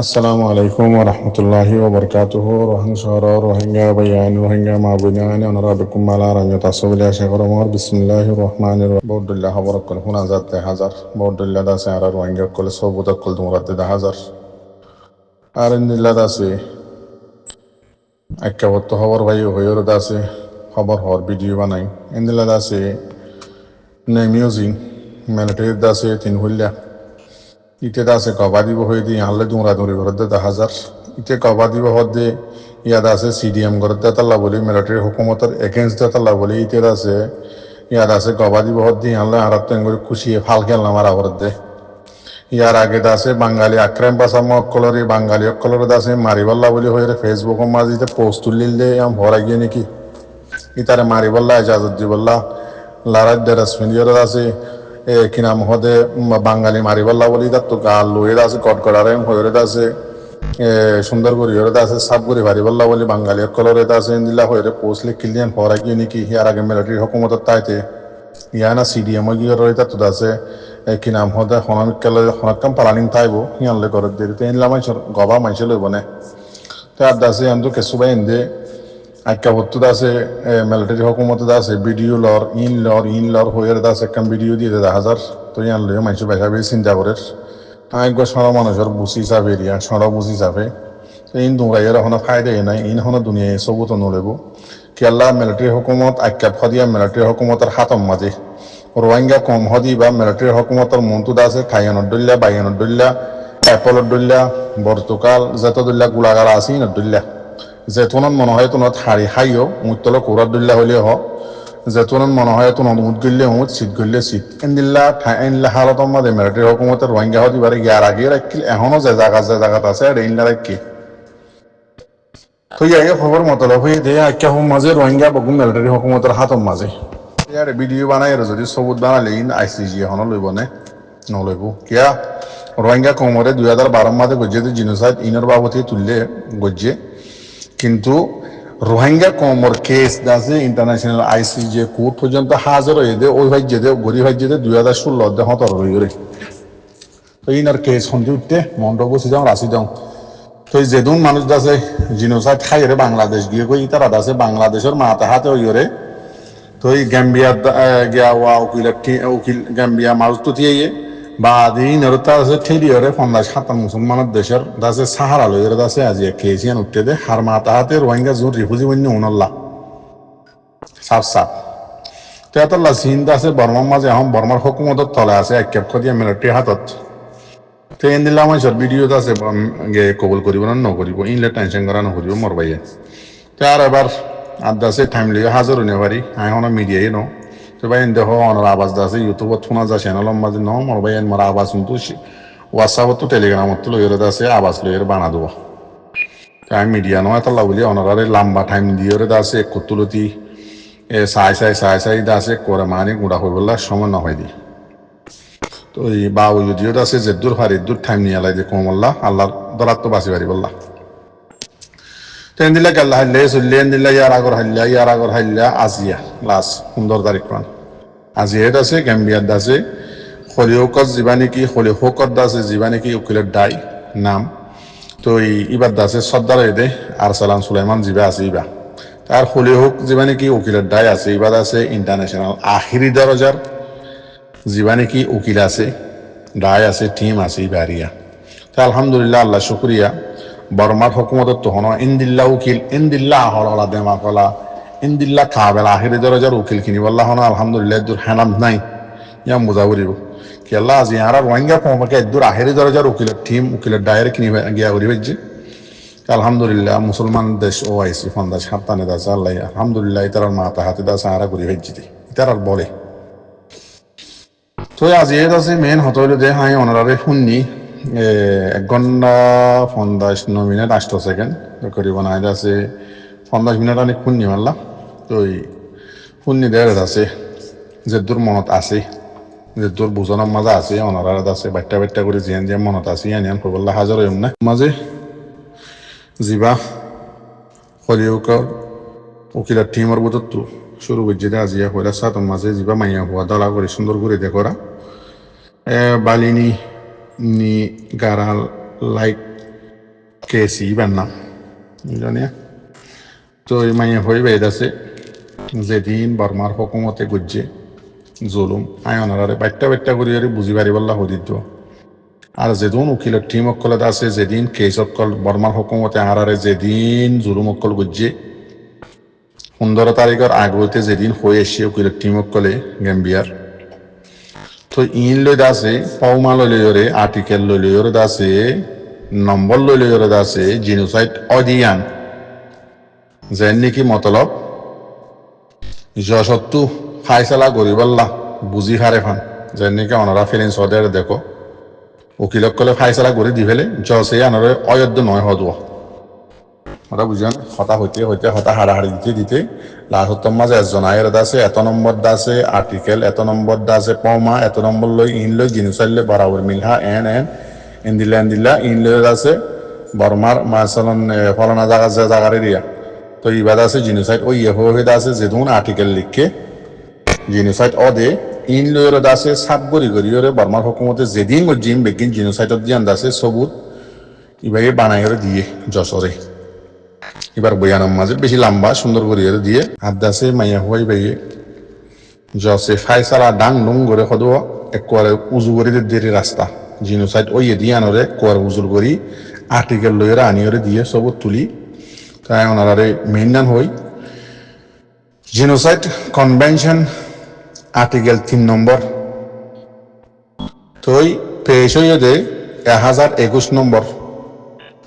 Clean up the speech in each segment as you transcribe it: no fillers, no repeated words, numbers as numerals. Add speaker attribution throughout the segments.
Speaker 1: আসসালামু আলাইকুম ওয়া রাহমাতুল্লাহি ওয়া বারাকাতুহু রোহিঙ্গা ভাইয়ান রোহিঙ্গা মা বুইনান অনারা বিকুম মালা রাঙ্গা তাসবিলা শাকরমর বিসমিল্লাহির রহমানির রহিম বদুল্লাহ বরকল হুনা জাতে হাজার বদুল্লাহ দাসে আর রোহিঙ্গা কল সবুত কল দুমরাতে হাজার আর ইন্দিল্লাহ দাসে একাবত্ত খবর ভাই হইর দাসে খবর হর ভিডিও বানাই ইন্দিল্লাহ দাসে নে মিউজিক মিলিটারি দাসে তিন হুল্লা ইতে দাসে কবাদি বহই দি আনলে দুমরা দুরি ঘরতে 10,000 ইতে কবাদি বহদে ইয়াদ আছে সিডিএম ঘরতে তাল্লা বলি মিলিটারি হুকুমতের এগেইনস্ট তাল্লা বলি ইতে দাসে ইয়াদ আছে কবাদি বহদ দি আনলে আরব তেঙ্গুরি খুশি ফাল খেলনা মারা ঘরতে ইয়ার আগে দাসে বাঙালি আক্রাম বাসাম অকলরি বাঙালি অকলর দাসে মারিবাল্লা বলি হয়ে ফেসবুক মাঝিতে পোস্ট তুলিলে আম ভরা গিয়ে নাকি ইতারে মারিবাল্লা ইজাজত দিবল্লা লারাদ দেরাসমিনিয়র দাসে কি নাম হদে বাঙালি মারিবাল্লা বলি তার তো গাল লইয়ে আছে কটকড়ারে হয়ে আছে সুন্দর করি হয়ে আছে সাপ করি মারিবাল্লা বলি বাঙালি কলরে আছে দিলা হয়ে পোস্টলে কিলিয়ান হরা গিয়ে নাকি ইয়ার আগে মিলিটারি হুকুমতের তাইতে ইয়া না সিডিএম গিয়ে রয়ে তার তো আছে কি নাম হদে হনামিকালে হনাকাম পালানিং তাইব ইয়ানলে করে দেরিতে এনলা মানুষের গবা মানুষ লইব না তো আর দাসে আন্দু কেসুবাই এন্দে আজ্ঞা ভর্তু আছে মিলিটারি হুকুমত আছে ভিডিও ইন লর হয়ে আছে একটা ভিডিও দিয়ে 10,000 তো ইয়ান লইয়া মানুষ বেসা বেশি চিন্তা করে একবার সড় মানুষের বুঝি যাবে এরিয়া সড় বুঝি যাবে তো ইন দুমরাইয়ের এখনো ফায়দাই নাই ইন এখনো দুনিয়ায় সবুত নলেব কেল্লা মিলিটারি হুকুমত আজ্ঞা ফদিয়া মিলিটারি হুকুমতের হাতম মাঝে রোহিঙ্গা কম হদি বা মিলিটারি হুকুমতের মন্তুদ আছে খাইয়ানডুল্লা বাইয়ানডুল্লা অ্যাপলডুল্লা বর্তুকাল যতদুল্লা গুলাগালা আছে ইনডুল্লা যেতনত মনে হয় তোনত হাড়ি খাইও মুতল কোরাদুল্লা হইলে হ যেতনত মনে হয় তোনত মুত গল্লে হুত শীত গল্লে শীত এনদিল্লা এনলা হালত মাঝে মিলিটারি হুকুমতের রোহিঙ্গা হদি বারে ইয়ার আগে রাখিল এখনো যে জায়গাত আছে আর এনলা রাখি তো ইয়াকে খবর মতলব হয়ে দিয়ে আখ্যা হোম মাঝে রোহিঙ্গা বগুম মিলিটারি হুকুমতের হাতম মাঝে ইয়ার ভিডিও বানাই আর যদি সবুত বানালে ইন আইসিজি এখনো লইব নে নলইব কিয়া রোহিঙ্গা কমরে 2012 মাঝে গজ্জে জিনোসাইড ইনর বাবদে তুললে গজ্জে কিন্তু রোহিঙ্গা কমর কেস আছে ইন্টারন্যাশনাল আইসিজে কোর্ট পর্যন্ত হাজার হয়ে দে ওই ভাজ্যে দে গরি ভাজ্যে দে 2016 হতর হয়ে তো ইনার কেস সন্ধি উঠতে মন্ড বসে যাও রাশি যাও তো যেদুন মানুষ আছে জিনোসাইড খাইরে বাংলাদেশ গিয়ে কই তারা আছে বাংলাদেশের মাথা হাতে হইরে তো এই গ্যাম্বিয়া গিয়া ওয়া উকিল গ্যাম্বিয়া মানুষ তো দিয়ে বা দিন আছে ঠেলিয়রে 50-57 মুসলমানের দেশের দাসে সাহারা লইয়ের দাসে আজি কেজিয়ান উঠতে দে হার মাতা হাতে রোহিঙ্গা জোর রিফুজি বন্য উনল্লা সাফ তো এতল্লা চীন দাসে বর্মার মাঝে এখন বর্মার হুকুমতর তলে আছে একেপ দিয়া মিলিটারি হাতত তো এন দিলা মানুষের ভিডিও আছে কবুল করিব না নকরিব ইনলে টেনশন করা নকরিব মরবাইয়ে তো আর এবার আর দাসে টাইম লিয়ে হাজার হইনে পারি এখন মিডিয়াই ন তো ভাই দেখো অনার আওয়াজ আছে ইউটিউবত শোনা যায় চ্যানেলের মাঝে ন মর ভাই আমার আওয়াজ শুনতো হোয়াটসঅ্যাপত টেলিগ্রামত লইরে আছে আওয়াজ লইরে বানা দেবো আমি মিডিয়া নয় তাল্লা বলি অনারে লম্বা টাইম দিয়ে আছে কতুলতি চাই আছে করে মানে গুড়া হয়ে বললা সময় না হয় দি তো এই বাবু যদিও আছে যে দূর হারি দূর টাইম নিয়ে লাই যে কমল্লা আল্লাহর দরাত তো বাঁচি পারি বললা তেন দিলা গাল্লা হাইলে চললেন দিলা ইয়ার আগর হাইলা আজিয়া লাস্ট 15 তারিখ মান আজিয়াত আছে গ্যাম্বিয়াত আছে খলিহকত যিবা নেকি খলিহকত আছে যিবা নেকি উকিলের দায় নাম তো ইবার আছে সর্দার দে আরসালান সুলাইমান যিবা আছে ইবা তার খলিহক যিবা নেকি উকিলের দায় আছে ইবার আছে ইন্টারন্যাশনাল আখিরি দরজার যিবা নেকি উকিল আছে দায় আছে টিম আছে ইবারিয়া তো আলহামদুলিল্লাহ আল্লাহ শুক্রিয়া বর্মার হুকুমতত তো হন ইন্দিল্লা উকিল ইন্দিল্লা হলা দেমা কলা ইন্দিল্লা কাবেল আখিরি দরজার উকিল কিনি বললা হন আলহামদুলিল্লাহ দূর হেনাম নাই ইয়াম বুঝা করিব কি আল্লাহ আজি আর রোহিঙ্গা কমকে দূর আখিরি দরজার উকিলের টিম উকিলের দায়ের কিনি গিয়া করি ভাইজি আলহামদুলিল্লাহ মুসলমান দেশ ও আইসি ফন্দাস হাতানে দাস আল্লাহ আলহামদুলিল্লাহ তার মাথা হাতে দাস আরা করি ভাইজি তার আর বলে তো আজি এর আছে মেন হতইল দে হাই অনারে শুননি 1 ঘন্টা 59 মিনিট 8 সেকেন্ড করিব না আছে 50 মিনিট অনেক শুননি মারলা তো শুননি দেড় আছে যে দূর মনত আছে যে দূর বুঝানোর মাঝে আছে অনারা আছে বাট্টা করে জিয়ান মনত আছে ইয়ান করবল্লা হাজার হইম না মাঝে যিবা খলিউক উকিলের টিমের বুধ তো শুরু করছে আজিয়া হইলা সাতম মাঝে যিবা মাইয়া হওয়া দালা করে সুন্দর করে দেখরা বালিনী নি গারাল লাইক কেসি বান্না জানিয়া তো এই মাইয়া হয়ে বেড়াছে যেদিন বর্মার হুকুমতে গুজছে জুলুম আয়নারে বাট্টা বাট্টা করি বুঝি পারি বল্লা হদিত আর যেদিন উকিলের টিম অকলত আছে যেদিন কেস অকল বর্মার হুকুমতে আহারে যেদিন জুলুম অকল গুজছে 15 তারিখের আগ হইতে যেদিন হয়ে এসে উকিলের টিম অকলে গেম্বিয়ার তো ইন লই আছে পাউমা লইলে আর্টিকেল লইলে আছে নম্বর লইলে আছে জিনোসাইড অডিয়ান যেন নাকি মতলব যশত্তু ফাইসলা গরিবাল্লা বুঝি হারে ফান যেন নাকি অনারা ফিলিংস হদের দেখো উকিলক কলে ফাইসলা গড়ি দি ফেলে জসে আনরে অযোধ্য নয় হদুয়া ওরা বুঝান হতা হইতে হইতে হতা হারাহারি দিতে দিতে লাস্টর মাঝে একজন আয়ের দাসে এত নম্বর দাসে আর্টিকেল এত নম্বর দাসে পমা এত নম্বর লই ইন লই জিনিসাইলে বরাবর মিলহা এন এন্দিলা ইন লই দাসে বর্মার মাসালন ফলানা জায়গারে দিয়া তো ইবাদ আছে জিনিসাইড ওই হয়ে দাসে যেদুন আর্টিকেল লিখকে জিনিসাইড অদে ইন লইর দাসে সাত গড়ি গড়িওরে বর্মার হুকুমতে যেদিন জিম বেগিন জিনিসাইডত দিয়ান দাসে সবুত ইবাগে বানাইরে দিয়ে যশোরে এবার বয়ানের মাঝে বেশি লম্বা সুন্দর করে দিয়ে আদাসে মাইয়া হওয়াই বাইয়ে জসে ফাইসালা ডাং ডুং করে সদো একবারে উজু করে দিয়ে রাস্তা জিনোসাইড ওই দিয়ে আনরে কোয়ার উজুর করি আর্টিকেল লইরে আনিয়রে দিয়ে সব তুলি তাই ওনারে মেইন নাম হই জিনোসাইড কনভেনশন আর্টিকেল 3 নম্বর তই পেশ হয়ে দে 1021 নম্বর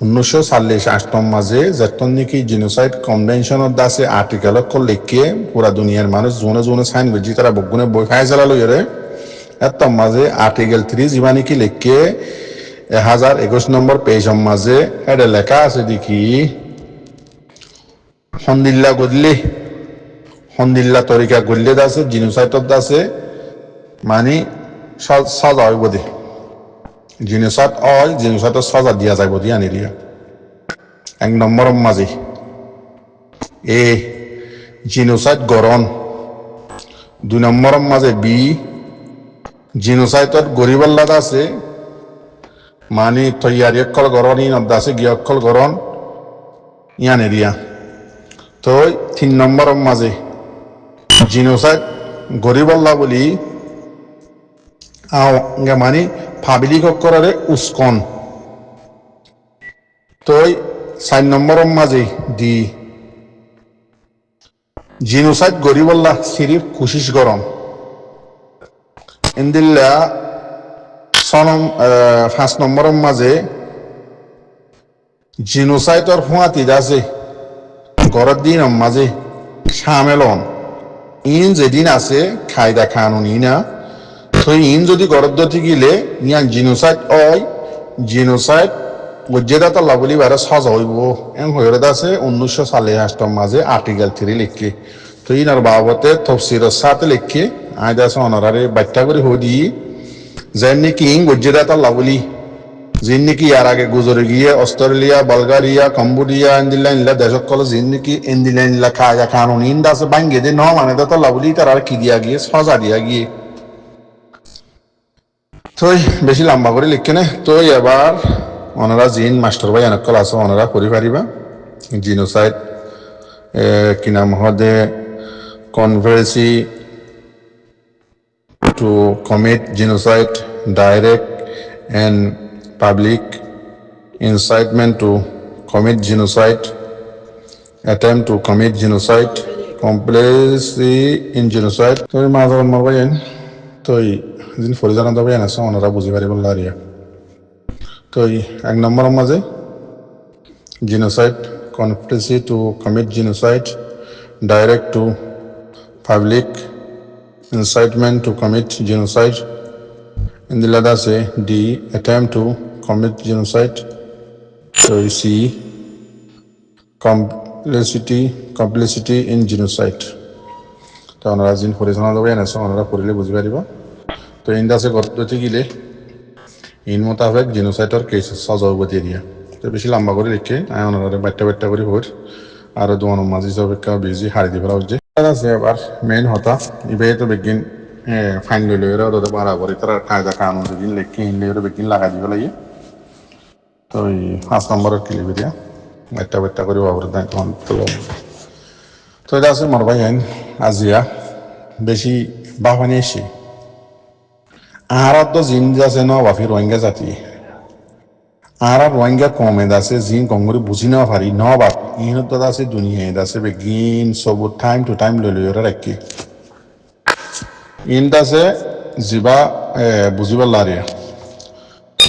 Speaker 1: 1948 মাঝে যতন নাকি জিনোসাইড কনভেনশনত দাসে আর্টিকেল লিখে পুরা দুনিয়ার মানুষ জোনে জোনে সাইন করছি তারা বগুনে বই খাই চালা লইরে এত মাঝে আর্টিকেল 3 যিবা নাকি লিখে 1021 নম্বর পেজ মাঝে এটা লেখা আছে দেখি হন্দিল্লা তরিকা গল্লে দাসে জিনোসাইডত দাসে মানে সাজা হইব দে জিনিসত সাজা দিয়া যাইব দিয়া নিদিয়া 1 নম্বর মাঝে এ জিনোসাইড গরণ 2 নম্বর মাঝে বি জিনোসাইডত গরিবাল্লাদ আছে মানে তৈয়ারি অকল গরণ ইনত আছে গিয়ে অকল গরণ ইয়া নিদিয়া তো 3 নম্বর মাঝে জিনোসাইড গরিবাল্লা বলি মানে পাবলিক অকরারে উস্কন তই 4 নম্বর মাঝে দি জিনোসাইড গরিবল্লাহ সিরিফ কোশিশ গরম ইন্দিল্লা 5 নম্বর মাঝে জিনোসাইডর ফুয়াতি আছে গরর দিন মাঝে সামেলন ইন যেদিন আছে খায়দা খানুনি না তো ইন যদি গরদ্দ গিলে ইয়ান জিনোসাইড জিনোসাইড গজ্জেদাতা লাবলি বারে সাজা হইব এম হয়ে আছে 1948 মাঝে আর্টিকেল 3 লিখকে তো ইনার বাবতে তফসিরের সাথে লিখকে আজ আছে অনারারে বাচ্চা করে হদি যেন নাকি ইন গজ্জেদাতা লাবলি যিন নাকি ইয়ার আগে গুজরে গিয়ে অস্ট্রেলিয়া বালগারিয়া কম্বোডিয়া ইন্দিলা দেশক কল যিন নাকি ইন্দিলা খায়া কানুন ইন দাসে বাঙ্গে দে ন মানে দাতা লাবলি তারা কি দিয়া গিয়ে সাজা দিয়া গিয়ে তো বেশি লম্বা করে লিখকে না তো এবার ওনারা জিন মাস্টার ভাই অনেকল আছে ওনারা করে পারিবা জিনোসাইড কি নাম হদে conspiracy to commit genocide direct and public incitement to commit genocide attempt to commit genocide complicity in genocide তো মাঝার মারবাই তো যিনি ফরিজান দাবাই আছে ওনারা বুঝি পারি বললা আরিয়া তো 1 নম্বর মাঝে genocide conspiracy to commit genocide direct to public incitement to commit genocide ইন্দিলা দাসে ডি attempt to commit genocide so you see complicity in genocide তো ওনারা যিনি ফরিজান দাবাই আছে ওনারা পড়লে বুঝি পারিবা তো ইন্দাসে গর্ততে গিলে ইন মোতাবেক জিনোসাইডর কেস সাজা হইব দিয়া তো বেশি লম্বা করে লিখে ওনারা বাট্টা করে ভোর আর দোয়ানো মাঝি অপেক্ষা বেশি হারি দিবার হচ্ছে আছে আবার মেইন হতা ইবে তো বেগিন ফাইন লইলে ওরা বরাবর তারা কায়দা কানুন যেদিন লিখে ইনলে ওরা বেগিন লাগা দিব লাগে ওই 5 নম্বরের কিলিবিরিয়া একটা বেট্টা করে বাবুর দায় তখন তো এটা আছে মোর ভাই আইন আজিয়া বেশি বাহানি এসে আর তো জিন আছে ন বাফি রোহিঙ্গা জাতি আর রোহিঙ্গা কমে আছে জিন কঙ্গরি বুঝি না পারি ন বাপ ইহত আছে দুনিয়া আছে বেগিন সব টাইম টু টাইম লইলে রাখি ইন আছে জিবা বুঝিবার লারিয়া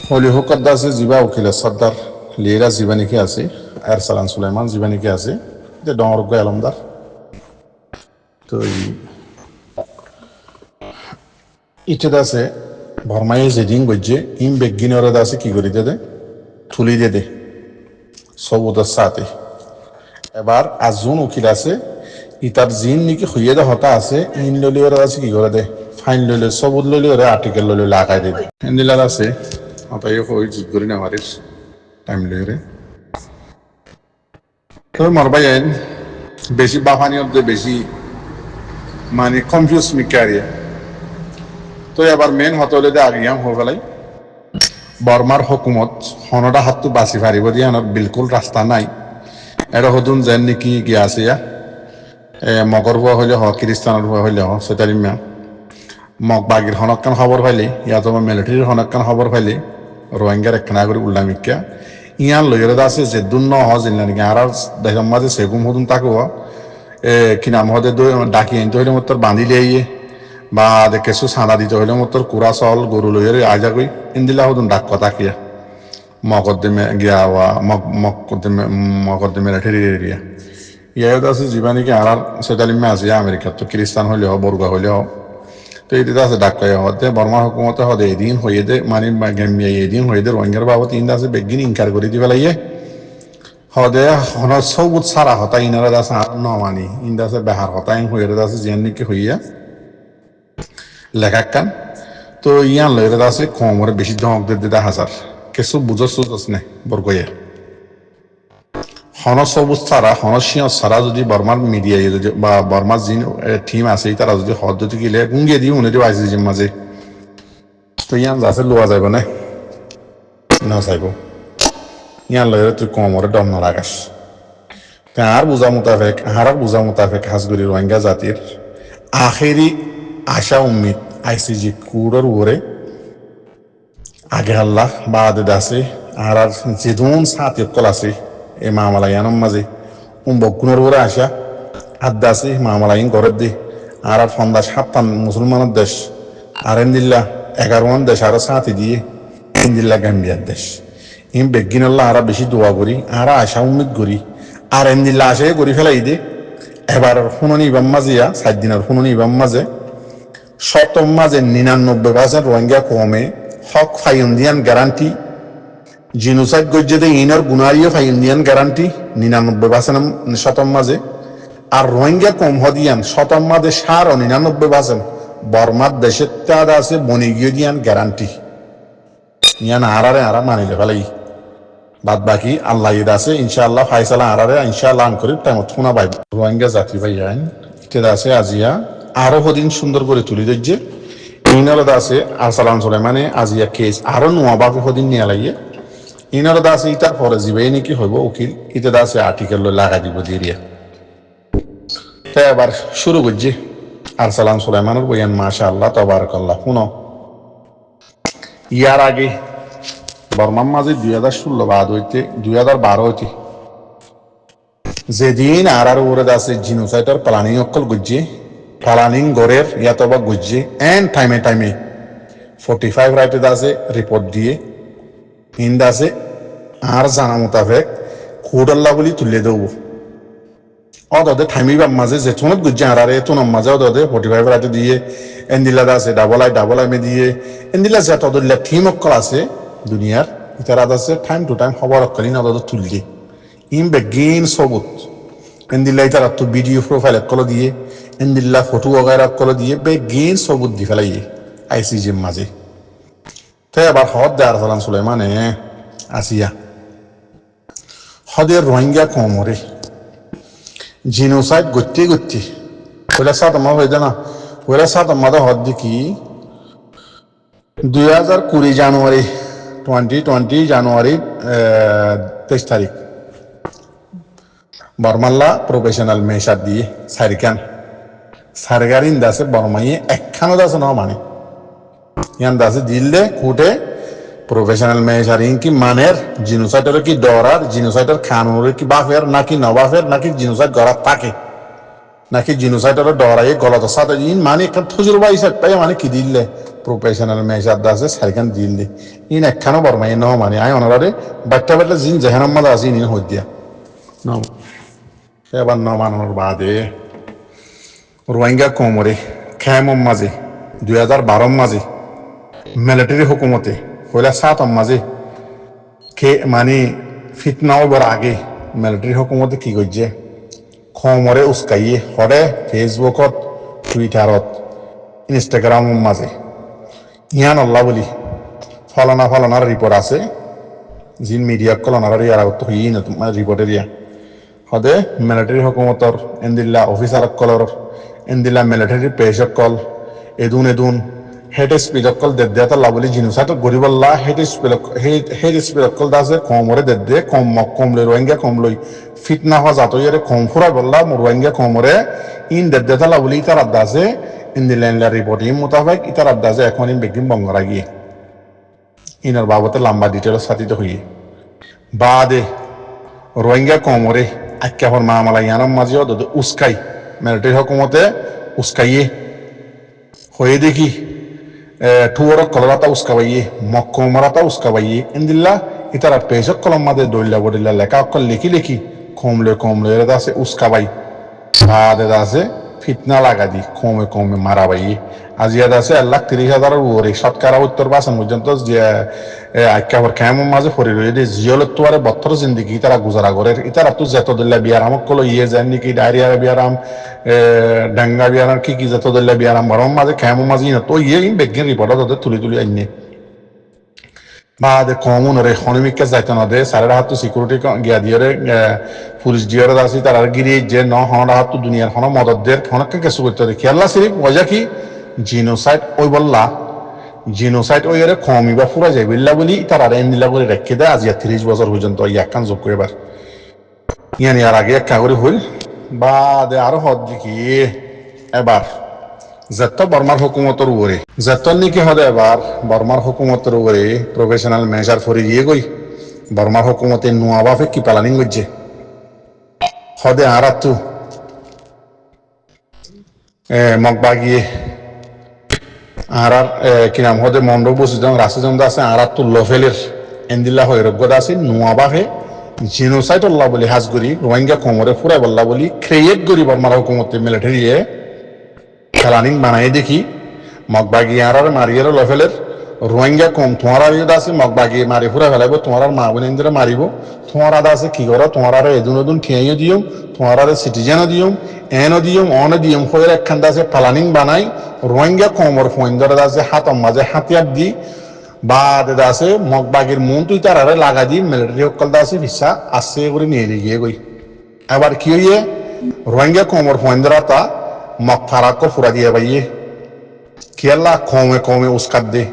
Speaker 1: হলি হুকত আছে জিবা উকিলে সর্দার লিয়েরা জীবানিকে আছে আরসালান সুলাইমান জীবানিকে আছে যে ডঙ্গরজ্ঞ আলমদার তো ইটেদ আছে ভরমাই যেদিন গজ্জে ইম বেগিনর আছে কি করি দে তুলি দে সব ওদের সাথে এবার আজজন উকিল আছে ইতার জিন নাকি হইয়ে দে হতা আছে ইন ললি ওরা আছে কি করে দে ফাইন লইলে সব লইলে ওরা আর্টিকেল লইলে লাগাই দে এন্দিলার আছে অতাই হই জিত করি না মারিস টাইম লইরে তো মরবাই আইন বেশি বাফানি অব্দে বেশি মানে কনফিউজ মিকারিয়া তো এবার মেন হতে হলে আগিয়াম হয়ে গেলাই বর্মার হুকুমত হনটা হাতটো বাঁচি পারিব দিয়ে বিলকুল রাস্তা নাই এটা হতুন যেন নাকি গিয়া আছে মগর হুয়া হইলে হ খ্রিস্টানের হুয়া হইলে হ সেটারিমা মগ বাগির হনকান খবর পাইলে ইয়া তোমার মিলিটারির হনকান খবর পাইলে রোহিঙ্গার একখানা করে উল্লামিকা ইয়ান লইরে আছে যে দুন ন হ জিল্লা নাকি আর দেখলাম মাঝে সেগুম হতুন তাকে কি নাম হতে ডাকি আনতে হইলে মতো বান্ধি লিয়ে বা কিছু চাঁদা দিতে হইলে মতো কুড়া চাউল গরু লইরে আজা কই ইন্দিলা হতুন ডাক কথা কিয়া মকদ্দমে গিয়া মকদ্দমে মিলিটারি এরিয়া ইয়াত আছে জীবানিকে আর সেটালিমে আছে আমেরিকার তো খ্রিস্টান হইলে হ বর্গা হইলে হ তো এটা আছে ডাক হতে বর্মার হুকুমতে হদে এদিন হয়ে দে মানে এদিন হয়ে দে রোহিঙ্গার বাবদ ইন আছে বেগিন ইনকার করে দিবে লাইয়ে হদে হন সবুত সারা হতা ইনারা আছে আর ন মানি ইন্দা আছে বেহার হতা ইন হয়ে আছে জিয়ান নাকি হইয়া লেখা কান তো ইয়ান লইরে আছে কমরে বেশি ধমক দে হাজার কিছু বুঝস সুঝস নে বর্গয়ে হন সবুজ সারা হন সিংহ সারা যদি বর্মার মিডিয়া যদি বা বর্মার যিন টিম আছে তারা যদি হদ যদি গিলে গুঙ্গিয়ে দিয়ে উনি দিব আইসি জিম মাঝে তো ইয়ান যাচ্ছে লোয়া যাইব না না চাইব ইয়ান লইরে তুই কমরে দম না লাগাস আর বুঝা মোতাবেক হাজগুড়ি রোহিঙ্গা জাতির আখেরি আশা উম্মিদ আইসিজি কুড়োর উপরে আগে আল্লাহ বাদ আছে আর যেদুন সাথে কল আছে এই মামালাইয়ানোর মাঝে বকুনের উপরে আসা আড্ডা আছে মামালাইন ঘরের দি আর ফন্দাস 7 মুসলমানের দেশ আর এন্দিল্লা 11 দেশ আরো সাথে দিয়ে এন্দিল্লা গাম্বিয়ার দেশ ইম বেগিনাল্লাহ আর বেশি দোয়া করি আর আশা উম্মিদ করি আর এন্দিল্লা আসে করি ফেলাই দে এবার শুননি ইবাম মাঝিয়া 7 দিনের শুননি ইবাম মাঝে শতম মাঝে 99% রোহিঙ্গা কমে হক ফাইন্দিয়ান গ্যারান্টি জিনোসাইড গজ্জে দে ইনার গুনারিও ফাইন্দিয়ান গ্যারান্টি 99% শতম মাঝে আর রোহিঙ্গা কম হদিয়ান শতম মাঝে 99% বর্মার দেশের তাদ আছে বনিগীয় দিয়ান গ্যারান্টি ইয়ান আরারে আরা মানিলে ফেলাই বাদ বাকি আল্লাহ ঈদ আছে ইনশাআল্লাহ ফাইসালা আরারে ইনশাআল্লাহ আন করি টাইমত শোনা পাইব রোহিঙ্গা জাতি ভাই আইন এটা আছে আজিয়া আরো হদিন সুন্দর করে তুলি দিচ্ছে ইনারদ আছে আরসালান সুলাইমানে আজিয়া কেস আরো নোয়াবাকে হদিন নিয়ে লাগিয়ে ইনারদ আছে ইতার পরে জিবাই নাকি হইব উকিল ইতে আছে আর্টিকেল লাগাই দিব দিয়ে তাই আবার শুরু করছি আরসালান সুলাইমানের বইয়ান মাশাআল্লাহ তাবারাকাল্লাহ শুনো ইয়ার আগে বর্মার মাঝে 2016 বাদ হইতে 2012 হইতে যেদিন আর উপরে আছে জিনোসাইডার প্ল্যানিং অকল গুজছে প্ল্যানিং গড়ের ইয়াতবা গুজছে এন্ড টাইমে 45 রাইটে আছে রিপোর্ট দিয়ে হিন্দ আছে আর জানা মোতাবেক খুডাল্লা বলি তুলে দেব অদে থামিবার মাঝে যেথনত গুজছে আর এতনের মাঝে অদে 45 রাইটে দিয়ে এন্দিলা আছে ডাবল আই মে দিয়ে এন্দিলা যত অদল্লা থিম অকল আছে দুনিয়ার ইতারা আছে টাইম টু টাইম খবর অকলিন অদে তুললি ইম বেগিন সবুত এন্দিল্লা ইতারা তো ভিডিও প্রোফাইল কল দিয়ে এন্দিল্লা ফটো वगैरह কল দিয়ে বেগিন সবুত দি ফেলাই আইসিজি মাঝে তাই আবার হদ দে আরসালান সুলাইমানে আসিয়া হদের রোহিঙ্গা কমরে জিনোসাইড গতি ওইটা সাত আমার হয়ে না ওইটা সাত আমাদের হদ দেখি 2020 জানুয়ারি 2020 জানুয়ারি 23 তারিখ বর্মাল্লা প্রফেশনাল মেশার দিয়ে সারিকান সারগারিন দাসে বর্মাইয়ে একখানো দাসে ন মানে ইয়ান দাসে দিল্লে কুটে প্রফেশনাল মেশার ইনকি মানের জিনোসাইটের কি ডরার জিনোসাইটের খানুরের কি বাফের নাকি নবাফের নাকি জিনোসাইট গড়ার থাকে নাকি জিনোসাইটের ডরাইয়ে গলত সাথে ইন মানে একটা তজরবা হিসাব পাই মানে কি দিল্লে প্রফেশনাল মেশার দাসে সারিকান দিল্লে ইন একখানো বর্মাইয়ে ন মানে আই অনারে বাচ্চা বাচ্চা জিন জাহানাম্মাদ আছে ইন হইয়া ন এবার ন মানানোর বাদে রোহিঙ্গা কোমরে খেমম মাঝে 2012 মাঝে মিলিটারি হুকুমতে পয়লা 7 মাঝে কে মানে ফিতনা হবার আগে মিলিটারি হুকুমতে কি করছে খমরে উস্কাইয়ে হরে ফেসবুকত টুইটারত ইনস্টাগ্রাম মাঝে ইয়ান আল্লাহ বলি ফলানার রিপোর্ট আছে জিন মিডিয়া কলনার ইয়ার তো হই না তোমার রিপোর্টের ইয়া হদে মিলিটারি হুকুমতর এন্দিল্লা অফিসার কলর এন্দিল্লা মিলিটারি পেশক কল এদুন হেড স্পিড কল দেতা লাবলি জিনুসাত গরিবল্লা হেড স্পিড কল দাসে কমরে দেদে কমলে রোহিঙ্গা কমলই ফিতনা হ জাতইরে কম ফুরা বল্লা রোহিঙ্গা কমরে ইন দেতা লাবলি ইতার দাসে ইন্দিল্লা রিপোর্ট ইম মোতাবেক ইতার দাসে এখন ইন বেগিন বঙ্গরা গিয়ে ইনার বাবতে লম্বা ডিটেল সাথিত হইয়ে বাদে রোহিঙ্গা কমরে আক্যাহর মামলা ইয়ানম মাঝেও দদ উস্কাই মিলিটারি হুকুমতে উস্কাইয়ে হয়ে দেখি টুয়ারক কলরাতা উস্কাবাইয়ে মক্কমরাতা উস্কাবাইয়ে ইন্দিল্লা ইতারা পেশক কলম মাদে দইল্লা বডিল্লা লেখা অকল লিখি কমলে এরা দাসে উস্কাবাই বাদে দাসে ফিতনা লাগা দি কমে মারাবাইয়ে আজিয়া দাসে 1,30,000 ওরে শতকরা 70% পর্যন্ত যে আক্যাহর খেমম মাঝে ফরি রয়ে জিয়লত তোয়ারে 72 জিন্দিগি তারা গুজারা করে ইতারা তো যত দল্লা বিয়ারাম কলো ইয়ে জান নাকি ডায়রিয়া বিয়ারাম ডাঙ্গা বিয়ারাম কি যত দল্লা বিয়ারাম বরম মাঝে খেমম মাঝে না তো ইয়ে ইন বেগিন রিপোর্ট তাদের তুলি আইনে বাদে কমন রে খনিমিকা যাইতো না দে সারা হাত সিকিউরিটি গিয়া দিয়রে পুলিশ দিয়রে দাসি তার গিরি যে ন হনা হাত দুনিয়ার হন মদতদের হনকে কেসু করতে রে খেলা সিরিফ ওজা কি জিনোসাইড ওই বললা জিনোসাইড ওই এর কমি বা ফুরা যায় বিল্লা বলি তার আর এন্দিলা করে রেখে দেয় আজ 30 বছর পর্যন্ত ইয়াকান যোগ করে এবার ইয়ানি আর আগে একটা করে হইল বাদে আরো হদ দেখি এবার যত বর্মার হুকুমতের উপরে যত নাকি হদে এবার বর্মার হুকুমতের উপরে প্রফেশনাল মেজার ফরি দিয়ে গই বর্মার হুকুমতে নোয়াবাফে কি পালানিং করছে হদে আর তু মগবা গিয়ে আর কি নাম হদে মন্ডপ বসিজন রাসিজন আছে আর তু লফেলের এন্দিল্লা হয়ে রোগ্যতা আছে নোয়াবাফে জিনোসাইড আল্লাহ বলি হাজগুড়ি রোহিঙ্গা কোমরে ফুরাই বল্লা বলি ক্রিয়েট করি বর্মার হুকুমতে মিলিটারি খেলানিং বানাই দেখি মগবাগি আর মারিয়ে লফেলের রোহিঙ্গা কম তোমার আছে মগবাগি মারি ফুরা ফেলাইব তোমার মা বোন মারিব তোমার আছে কি করো তোমার এদুন ঠিয়াইও দিও তোমার সিটিজেনও দিও এনও দিও অনও দিও হয়ে একখান আছে প্লানিং বানাই রোহিঙ্গা কমর ফোন আছে হাতম মাঝে হাতিয়ার দি বাদ আছে মগবাগির মন তুই তার লাগা দি মিলিটারি সকল আছে ভিসা আসছে করে নিয়ে গিয়ে গই আবার কি হইয়ে রোহিঙ্গা কমর ফোন তা মগ ফারাক ফুরা দিয়ে বাইয়ে খেলা কমে উস্কাত দে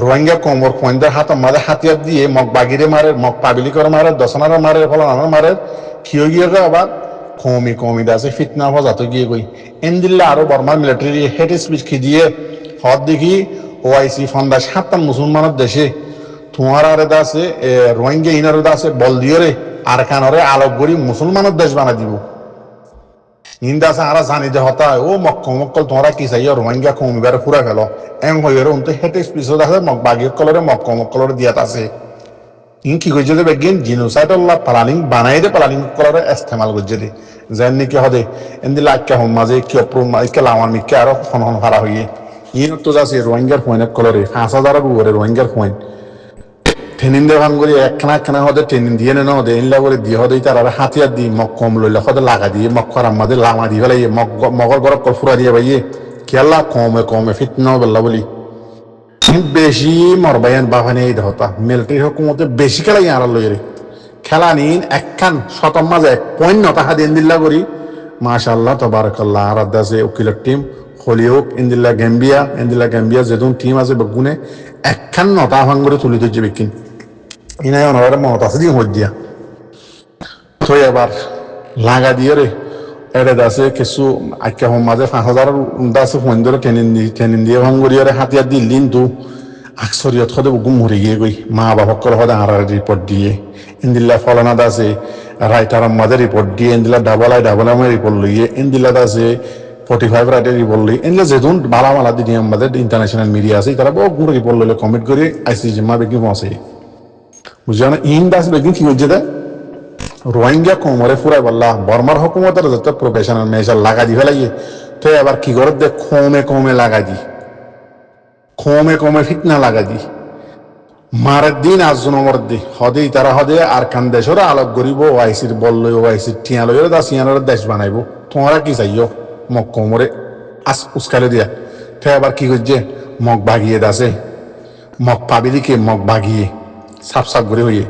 Speaker 1: রোহিঙ্গা কমর ফোনদের হাত মাঝে হাতিয়ার দিয়ে মগ বাগিরে মারে মগ পাবিলি করে মারে দশনারা মারে ফলানারা মারে কিয় গিয়ে আবার কমি দাসে ফিতনা হজাতো গিয়ে গই এনদিল্লা আরো বর্মার মিলিটারি হেড স্পিচ দিয়ে হদ দেখি ওআইসি ফন্দাস 7 মুসলমানের দেশে তোমার আরে দাসে রোহিঙ্গা ইনারে দাসে বল দিয়ে রে আর কানরে আলোক গড়ি মুসলমানের দেশ বানা দিব ইন্দা সারা জানি যে হতা ও মক্কল তোমরা কি চাই রোহিঙ্গা কমিবার ফুরা ফেলো এং হয়ে উনতে হেটে স্পিসত আছে বাগির কলরে মক্কলরে দিয়াত আছে ইন কি কইছে যে বেগিন জিনোসাইড আল্লাহ প্লানিং বানাই দে প্লানিং কলরে ইস্তেমাল করছে দে যেন নাকি হদে এন্দি লাক্কা হম মাঝে কি অপ্রুম মাইকে লামান মিকে আরো ফন হারা হইয়ে ইন তো যাচ্ছে রোহিঙ্গার ফোনের কলরে 5,000 উপরে রোহিঙ্গার ফোন ট্রেনিং দেওয়ান করে একখানা হদে ট্রেনিং দিয়ে নেন হদে এনলা করে দিয়ে হদে তার হাতিয়ার দি মগ কম লইলে হদে লাগা দিয়ে মগ খরাম মাঝে লামা দিয়ে ফেলাই মগর গরব কল ফুরা দিয়ে ভাইয়ে খেলা কমে ফিতনা বেলা বলি বেশি মরবাইন বাহানে এই হতা মিলিটারি হুকুমতে বেশি খেলাই আর লইরে খেলা নিন একখান শতম মাঝে 1 টাকা দিয়ে দিল্লা করি মাশাআল্লাহ তাবারাকাল্লাহ আর দাসে উকিলের টিম হলিউক ইন্দিল্লা গ্যাম্বিয়া যেতুন টিম আছে বেগুনে একখান 9টা ভাঙ করে তুলি ধরছে বেকিন ইনাই অনর মত আছে দিন হই দিয়া তো এবার লাগা দিয়ে রে এটা দাসে কিছু আজকে হম মাঝে 5,000 দাসে ফোন ধরে টেনিন দিয়ে ভাঙ্গুরিয়ারে হাতিয়ার দিল দিন তো আকসরিয়ত হদে গুম মরে গিয়ে গই মা বাবা কল হদে আর রিপোর্ট দিয়ে ইন্দিল্লা ফলানা দাসে রাইটার মাঝে রিপোর্ট দিয়ে ইন্দিল্লা ডাবল আই রিপোর্ট লইয়ে ইন্দিল্লা দাসে 45 রাইটার রিপোর্ট লই ইন্দিল্লা যেতুন বালা মালা দিদি আমাদের ইন্টারন্যাশনাল মিডিয়া আছে তারা বহু গুণ রিপোর্ট লইলে কমিট করে আইসিজি মা বেগি পৌঁছে বুঝছো না ইন দাস বেগি কি হচ্ছে দে রোহিঙ্গা কোমরে ফুরাই বললা বর্মার হুকুমতের যত প্রফেশনাল মেজার লাগা দি ফেলাইয়ে তো এবার কি করে দে কমে লাগা দি কমে ফিতনা লাগা দি মারের দিন আজ জনমর দি হদে তারা হদে আর কান দেশরা আলোক গরিব ওয়াইসির বললই ওয়াইসির টিয়া লইরে দা সিয়ানোর দেশ বানাইবো তোমরা কি চাইও মক কোমরে আস উস্কালে দিয়া তো এবার কি করছে মগ ভাগিয়ে দাসে মগ পাবিলিকে মগ ভাগিয়ে সাপ করে হইয়ে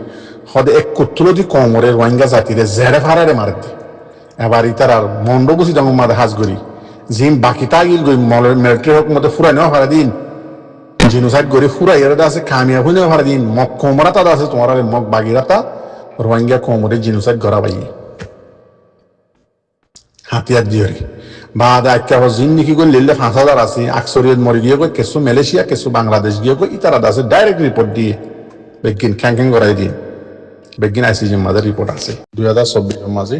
Speaker 1: হদে এক কুতুলো দি কোমরে রোহিঙ্গা জাতিরে জেরে ফারারে মারে দি এবার ইতার আর মন্ড বুঝি দাম মাদে হাজ করি জিম বাকি তাগিল গই মিলিটারি হুকুমতে ফুরাই নেওয়া ফারা দিন জিনোসাইড করে ফুরাই এর আছে কামিয়া হইলে ফারা দিন মগ কোমরা তা আছে তোমার মগ বাগিরাতা রোহিঙ্গা কোমরে জিনোসাইড করা পাইয়ে হাতিয়ার দিয়ে বাদ আজকে জিন্দিগি করে লিখলে 5,000 আছে আকসরিয়ত মরে গিয়ে কই কিছু মালয়েশিয়া কিছু বাংলাদেশ গিয়ে কই ইতারা আছে ডাইরেক্ট রিপোর্ট দিয়ে বেগিন খ্যাং করাই দিয়ে বেগিন আইসিজির মাঝে রিপোর্ট আছে 2024 মাঝে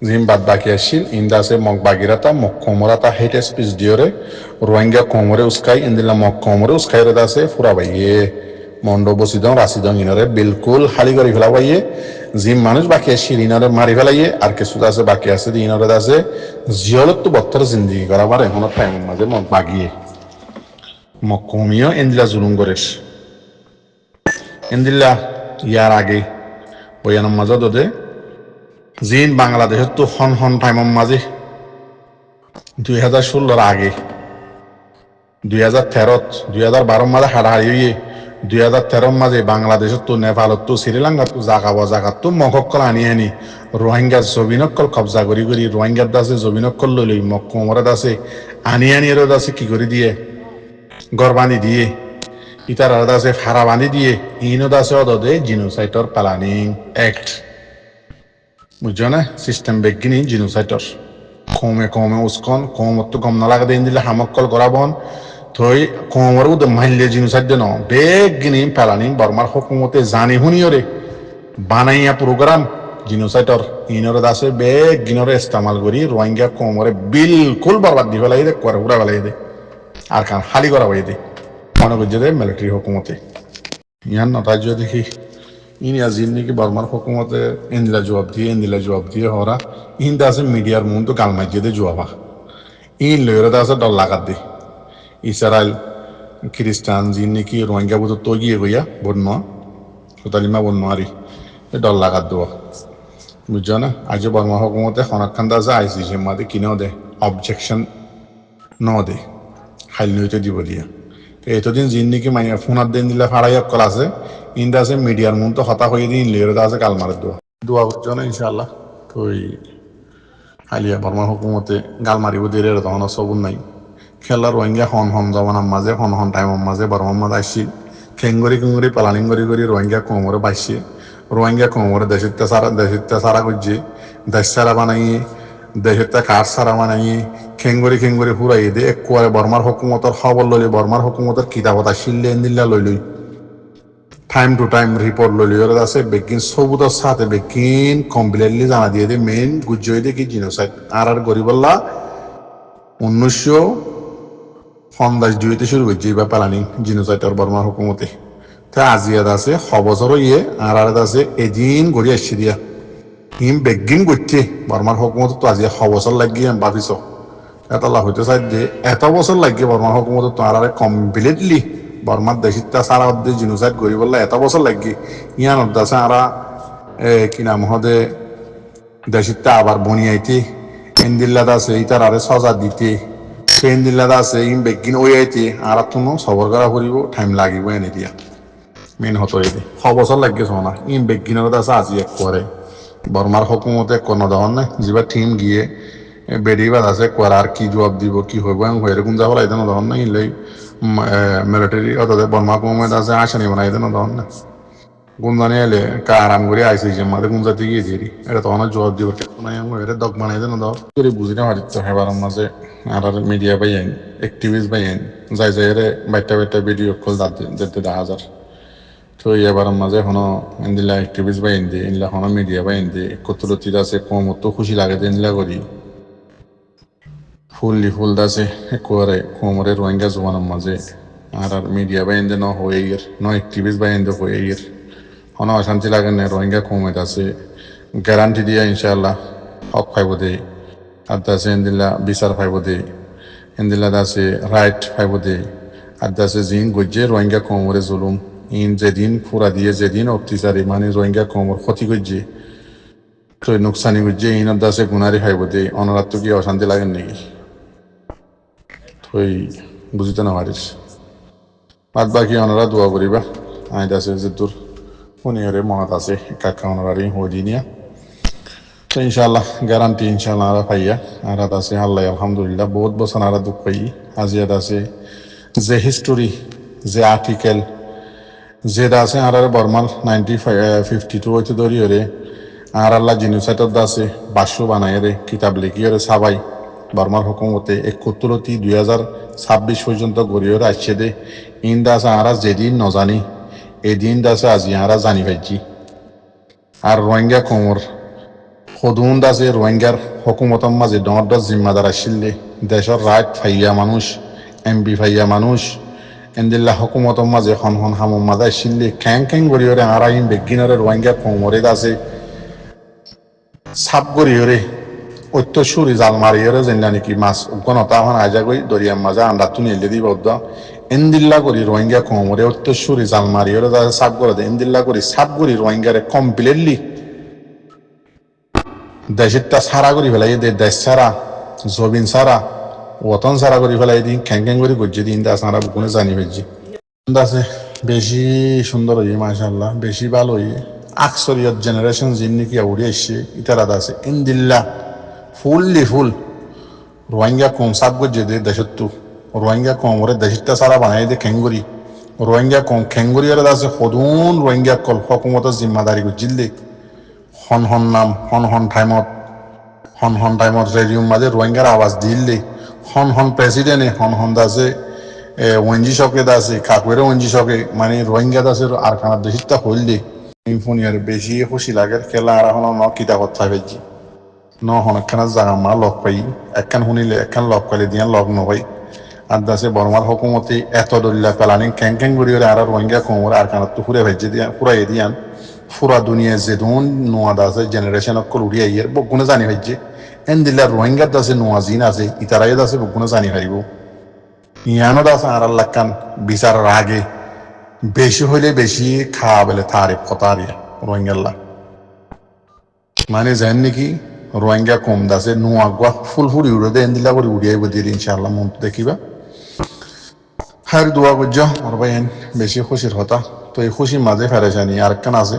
Speaker 1: জিম বাদ বাকি আসছিল ইন্দা আছে মগ বাগিরাতা মগ কোমরাতা হেট স্পিচ দিওরে রোহিঙ্গা কোমরে উস্কাই ইন্দিলা মগ কোমরে উস্কাই রে আছে ফুরা বাইয়ে মন্ড বসিদং রাসিদং ইনরে বিলকুল হালি করে ফেলা বাইয়ে জিম মানুষ বাকি আসছিল ইনরে মারি ফেলাইয়ে আর কিছু আছে বাকি আছে ইনরে আছে জিয়লত তো বত্তর জিন্দিগি করা পারে এখন টাইম মাঝে মগ বাগিয়ে মগ কমিও ইন্দিলা জুলুম করেস ইন্দিলা ইয়ার আগে বয়ানোর মাঝে দে জিন বাংলাদেশের তো হন টাইমের মাঝে 2016 আগে 2012 মাঝে হাড়াহাড়ি হইয়ে 2013 মাঝে বাংলাদেশের তো নেপালত তো শ্রীলঙ্কা তো জাগা তো মকক্কল আনি রোহিঙ্গা জবিনক্কল কবজা করি রোহিঙ্গার দাসে জবিনক্কল লই মক্কমরা দাসে আনি এর দাসে কি করে দিয়ে গরবানি দিয়ে ইতার দাসে ফারাবানি দিয়ে ইনো দাসে অদে জিনোসাইটর প্ল্যানিং অ্যাক্ট বুঝছো না সিস্টেম বেগিনি জিনোসাইটর কমে উস্কন কমত তো গম না লাগা দিন দিলে হামক্কল করাবন থই কমর উদে মাইলে জিনোসাইট দেন বেগিনি প্ল্যানিং বর্মার হুকুমতে জানি হুনিয়রে বানাইয়া প্রোগ্রাম জিনোসাইটর ইনরে দাসে বেগিনরে ইস্তেমাল করি রোহিঙ্গা কমরে বিলকুল বরবাদ দি ফেলাই দে করে উড়া ফেলাই দে আর কান খালি করা হয়ে দে মনে করছে দে মিলিটারি হুকুমতে ইয়ান নতাজ দেখি ইনিয়া জিন্দিগি বর্মার হুকুমতে ইন্দিলা জবাব দিয়ে হরা ইন্দা আছে মিডিয়ার মন তো গাল মাইজে দে জবাবা ইন লইরে আছে ডল লাগাত দে ইসরায়েল খ্রিস্টান জিন্দিগি রোহিঙ্গা বুঝো তো গিয়ে গইয়া বন্য সুতালিমা বন্য আরি ডল লাগাত দেওয়া বুঝছো না আজ বর্মা হুকুমতে খনাক্ষান্দা আছে আইসিসির মাঝে কিনেও দে অবজেকশন ন দে খাইল নইতে দিব দিয়া এতদিন জিন্দিগি মাইয়া ফোনার দিন দিলে ফাড়াই অকল আছে ইন্দা আছে মিডিয়ার মন তো হতা হয়ে দিন লেরে আছে কাল মারের দোয়া করছো না ইনশাল্লাহ তো হালিয়া বর্মা হুকুমতে গাল মারিব দিয়ে তখন সবুর নাই খেলার রোহিঙ্গা হন জমানার মাঝে হন টাইমের মাঝে বর্মার মাঝে আসছি খেঙ্গরি প্লানিং করি রোহিঙ্গা কোমরে বাইছে রোহিঙ্গা কোমরে দেশের সারা করছে দেশ সারা বানাইয়ে দেশের কাঠ সারা বানাইয়ে খেঙ্গরি ফুরাইয়ে দে একবারে বর্মার হুকুমতর খবর লইলে বর্মার হুকুমতর কিতাবতা শিল্লে এন্দিল্লা লই টাইম টু টাইম রিপোর্ট লইলি আছে বেগিন সবুদের সাথে বেগিন কমপ্লিটলি জানা দিয়ে দে মেইন গুজ্জই দে কি জিনোসাইড আর গরিবল্লা 1952 শুরু করছে বা প্ল্যানিং জিনোসাইডর বর্মার হুকুমতে তা আজিয়াদ আছে খবর ইয়ে আর আছে এদিন গড়ি আসছে দিয়া হিম বেগিন করছে বর্মার হুকুমত তো আজি খবর লাগিয়ে ভাবিছ এটা হইতে চাই যে এত বছর লাগিয়ে বর্মার হুকুমত তো আর কমপ্লিটলি বর্মার দেশিতা সারা অর্ধে জিনোসাইড করি বললে এত বছর লাগি ইয়ান অর্ধ আছে আর কি নাম হদে দেশিতা আবার বনিয়াইতে এন্দিল্লাদ আছে ইতার আরে সজা দিতে এন্দিল্লাদ আছে ইম বেগিন ওই আইতে আর তুমি সবর করা করিব টাইম লাগিব এনে দিয়া মেন হতো এতে ছ বছর লাগিয়ে শোনা ইম বেগিনের আছে আজি এক করে বর্মার হুকুমতে কোনো ধরন নাই যিবা টিম গিয়ে বেড়িবাদ আছে করার কি জবাব দিব কি হইব এরকম যাব লাইতে না ধরন নাই ইলাই মিলিটারি অর্থাৎ বর্মা হুকুমত আছে আসানি বানাইতে না ধরন না গুঞ্জানি এলে কা আরাম করে আইসি যে মাঝে গুঞ্জাতে গিয়েছি এটা তো অনেক জবাব দিব এটা দগ বানাই দেন দাও করে বুঝি না হারিত হেবার মাঝে আর মিডিয়া বাই আইন অ্যাক্টিভিস্ট বাই আইন যাই যাই রে বাইটা বাইটা ভিডিও কল দিতে 10,000 তো এবার মাঝে এখনো ইন্দিলা অ্যাক্টিভিস্ট বাই ইন্দি ইনলা এখনো মিডিয়া বাই ইন্দি কতলতির আছে কমত খুশি লাগে দিনলা করি ফুল দাসে করে কোমরে রোহিঙ্গা জোয়ানের মাঝে আর মিডিয়া বাই ইন্দি ন হয়ে গিয়ে ন অ্যাক্টিভিস্ট বাই ইন্দি হয়ে গিয়ে হন অশান্তি লাগে না রোহিঙ্গা কমে আছে গ্যারান্টি দিয়া ইনশাআল্লাহ হক পাইব দে আর দাসে ইন্দিলা বিচার পাইব দে ইন্দিলা দাসে রাইট পাইব দে আর দাসে জিন গজ্জে রোহিঙ্গা কমরে জুলুম ইন যেদিন ফুরা দিয়ে যেদিন অত্যাচারী মানে রোহিঙ্গা কমর ক্ষতি করছে তো নুকসানি করছে ইনত দাসে গুনারি খাইব দে অনরাত কি অশান্তি লাগেন নাকি তুই বুঝিতে না পারিস বাদ বাকি অনারা দোয়া করিবা আই দাসে যে তোর উনিয়রে মহাত আছে কাকা অনারারি হয়ে দিনিয়া তো ইনশাআল্লাহ গ্যারান্টি ইনশাআল্লাহ আর পাইয়া আর আছে আল্লাহ আলহামদুলিল্লাহ বহুত বছর আর দুঃখ পাই আজিয়াত আছে যে হিস্টোরি যে আর্টিকেল যেটা আছে আর বর্মাল 1952 হইতে ধরি রে আর আল্লাহ জিনিসাইটত আছে বাস্য বানায় রে কিতাব লিখিয়ে রে সাবাই বর্মার হুকুমতে 71-2026 পর্যন্ত গড়িয়ে আসছে দে ইন দাস আর যেদিন নজানি এদিন দাসে আজি আর জানি পাইছি আর রোহিঙ্গা কোমর সদুন দাসে রোহিঙ্গার হুকুমতর মাঝে ডর জিম্মাদার আসলে দেশের রাইট ফাইয়া মানুষ এমপি ফাইয়া মানুষ এন্দিল্লা হুকুমতর মাঝে হন হামুর মাঝে শিল্লি খ্যাং গড়িয়ে আর আইন বেগিনরে রোহিঙ্গা কোমরে দাসে সাপ গড়িয়ে ঐত্যসুরি জাল মারিয়ে যেন নাকি মাছ উগনতা হন আজা গই দরিয়ার মাঝে আন্ডা তুনি এলে দিব এন্দিল্লা করি রোহিঙ্গা কোমরে ঐত্যসুরি জাল মারিয়ে দাসে সাপ করে দেয় এন্দিল্লা করি সাপ করি রোহিঙ্গারে কমপ্লিটলি দেশেরটা সারা করি ফেলাই দেশ ছাড়া জবিন ছাড়া ওতন সারা করি ফেলাই দিন খ্যাং করে করছে দিন দাস আমরা বুকুনে জানি ফেলছি দাসে বেশি সুন্দর হই মাশাআল্লাহ বেশি ভালো হই আকসরিয়ত জেনারেশন যিন নাকি উড়ে আসছে ইতারা দাসে ইন্দিল্লা ফুললি ফুল রোহিঙ্গা কম সাপ করছে দে দেশের তো রোহিঙ্গা কম ওরে দেশেরটা সারা বানাই দে খ্যাঙ্গুরি রোহিঙ্গা কম খ্যাঙ্গুরি ওরা দাসে সদুন রোহিঙ্গা কল হকুমতের জিম্মাদারি করছিল দে হন নাম হন টাইমত রেডিওর মাঝে রোহিঙ্গার আওয়াজ দিলে হন প্রেসিডেন্টে হন দাসে ওএনজি শকে দাসে কাকুয়ের ওএনজি শকে মানে রোহিঙ্গা দাসের আর খানার দেশিটা হইলে ইনফোনিয়ার বেশি খুশি লাগে খেলা আর এখন ন কিতাবত থাকবেছি ন হনখানা জাগা মা লগ পাই একখান শুনিলে একখান লগ পাইলে দিয়া লগ নপাই আর দাসে বর্মার হকুমতে এত দলিলা পেলানি খ্যাং করিয়ে আর রোহিঙ্গা কমরে আর খানার তো ফুরে ভেজে দিয়া ফুরাই দিয়ান পুরা দুনিয়া যে ধন নোয়া দাসে জেনারেশন অকল উড়িয়ে ইয়ের বগুনে জানি হয়েছে এন দিল্লা রোহিঙ্গার দাসে নোয়া জিন আছে ইতারাই দাসে বগুনে জানি হারিব ইয়ানো দাস আর আল্লাহ কান বিচারের আগে বেশি হইলে বেশি খাওয়া বলে তারিফ কথারিয়া রোহিঙ্গাল্লা মানে যেন নাকি রোহিঙ্গা কম দাসে নোয়া গুয়া ফুলফুরি উড়ে দেয় এন দিল্লা করে উড়িয়াই বদিয়ে ইনশাআল্লাহ মন দেখিবা হার দোয়া করছ আর ভাই বেশি খুশির হতা তো এই খুশির মাঝে ফেরেছানি আর কান আছে